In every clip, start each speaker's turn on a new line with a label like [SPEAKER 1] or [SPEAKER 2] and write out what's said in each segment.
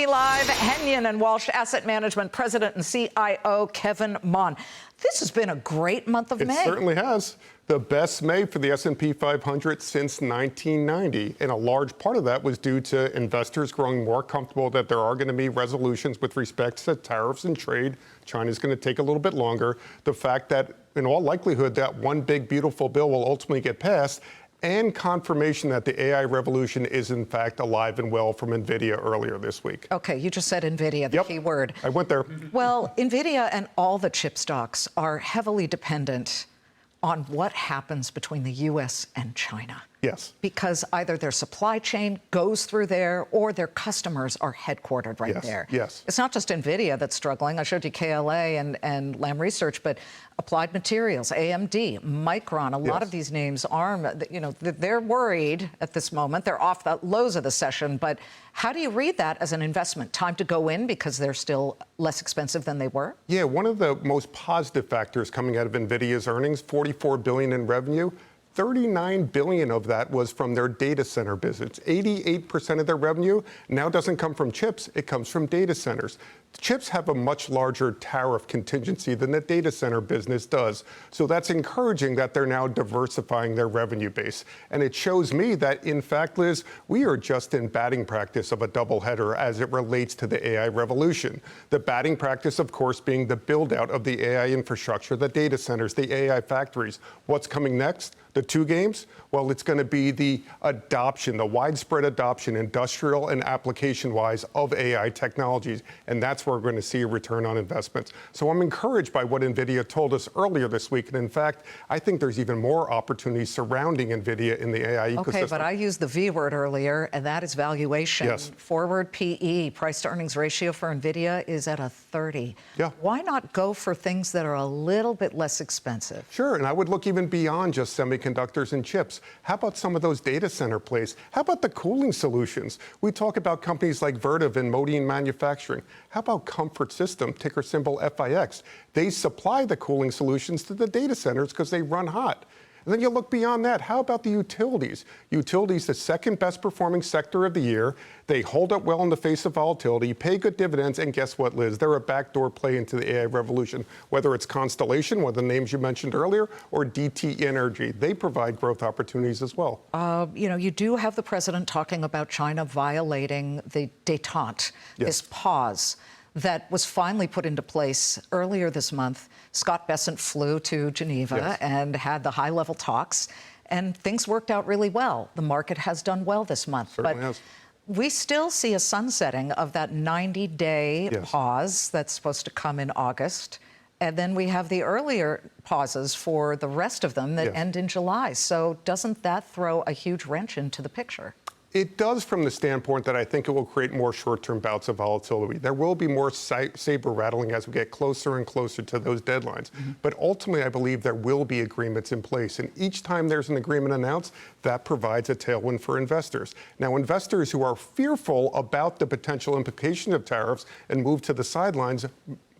[SPEAKER 1] me live, Hennion and Walsh Asset Management President and CIO Kevin Mahn. This has been a great month of May.
[SPEAKER 2] It certainly has. The best May for the S&P 500 since 1990. And a large part of that was due to investors growing more comfortable that there are going to be resolutions with respect to tariffs and trade. China's going to take a little bit longer. The fact that, in all likelihood, that one big, beautiful bill will ultimately get passed, and confirmation that the AI revolution is, in fact, alive and well from NVIDIA earlier this week.
[SPEAKER 1] Okay, you just said NVIDIA, the key word.
[SPEAKER 2] I went there.
[SPEAKER 1] Well, NVIDIA and all the chip stocks are heavily dependent on what happens between the U.S. and China.
[SPEAKER 2] Yes.
[SPEAKER 1] Because either their supply chain goes through there or their customers are headquartered right there.
[SPEAKER 2] Yes.
[SPEAKER 1] It's not just NVIDIA that's struggling. I showed you KLA and Lam Research, but Applied Materials, AMD, Micron, a lot of these names, ARM, you know, they're worried at this moment. They're off the lows of the session. But how do you read that as an investment? Time to go in because they're still less expensive than they were? Yeah,
[SPEAKER 2] one of the most positive factors coming out of NVIDIA's earnings, $44 billion in revenue. $39 billion of that was from their data center business. 88% of their revenue now doesn't come from chips, it comes from data centers. Chips have a much larger tariff contingency than the data center business does. So that's encouraging that they're now diversifying their revenue base. And it shows me that, in fact, Liz, we are just in batting practice of a doubleheader as it relates to the AI revolution. The batting practice, of course, being the build out of the AI infrastructure, the data centers, the AI factories. What's coming next? The two games? Well, it's going to be the adoption, the widespread adoption, industrial and application-wise, of AI technologies. And that's where we're going to see a return on investments. So I'm encouraged by what NVIDIA told us earlier this week. And in fact, I think there's even more opportunities surrounding NVIDIA in the AI ecosystem.
[SPEAKER 1] Okay, but I used the V word earlier, and that is valuation.
[SPEAKER 2] Yes.
[SPEAKER 1] Forward PE, price to earnings ratio for NVIDIA, is at a 30.
[SPEAKER 2] Yeah.
[SPEAKER 1] Why not go for things that are a little bit less expensive?
[SPEAKER 2] Sure, and I would look even beyond just semiconductors and chips. How about some of those data center plays? How about the cooling solutions? We talk about companies like Vertiv and Modine Manufacturing. How about Comfort System, ticker symbol FIX? They supply the cooling solutions to the data centers because they run hot. And then you look beyond that. How about the utilities? Utilities, the second best performing sector of the year. They hold up well in the face of volatility, pay good dividends, and guess what, Liz? They're a backdoor play into the AI revolution. Whether it's Constellation, one of the names you mentioned earlier, or DT Energy, they provide growth opportunities as well.
[SPEAKER 1] You know, you do have the president talking about China violating the détente, this pause that was finally put into place earlier this month. Scott Bessent flew to Geneva and had the high-level talks, and things worked out really well. The market has done well this month.
[SPEAKER 2] Certainly has.
[SPEAKER 1] We still see a sunsetting of that 90-day pause that's supposed to come in August. And then we have the earlier pauses for the rest of them that end in July. So doesn't that throw a huge wrench into the picture?
[SPEAKER 2] It does, from the standpoint that I think it will create more short-term bouts of volatility. There will be more saber rattling as we get closer and closer to those deadlines. But ultimately, I believe there will be agreements in place. And each time there's an agreement announced, that provides a tailwind for investors. Now, investors who are fearful about the potential implications of tariffs and move to the sidelines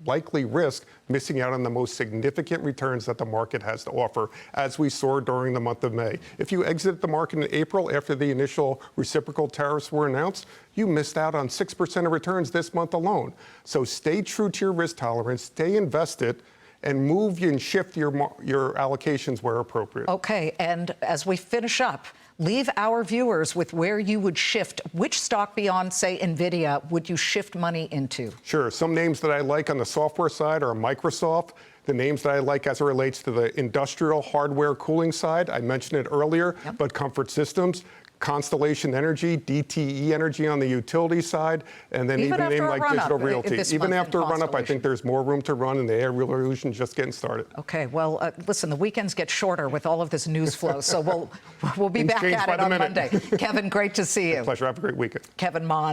[SPEAKER 2] likely risk missing out on the most significant returns that the market has to offer, as we saw during the month of May. If you exited the market in April after the initial reciprocal tariffs were announced, you missed out on 6% of returns this month alone. So stay true to your risk tolerance, stay invested, and move and shift your allocations where appropriate.
[SPEAKER 1] Okay, and as we finish up, leave our viewers with where you would shift. Which stock beyond, say, NVIDIA would you shift money into?
[SPEAKER 2] Sure. Some names that I like on the software side are Microsoft. The names that I like as it relates to the industrial hardware cooling side, I mentioned it earlier, but Comfort Systems, Constellation Energy, DTE Energy on the utility side, and then even a name like Digital Realty. Even after a run-up, I think there's more room to run, and the AI revolution just getting started.
[SPEAKER 1] Okay, well, listen, the weekends get shorter with all of this news flow, so we'll be back at it on Monday. Kevin, great to see you.
[SPEAKER 2] Pleasure. Have a great weekend.
[SPEAKER 1] Kevin Mahn.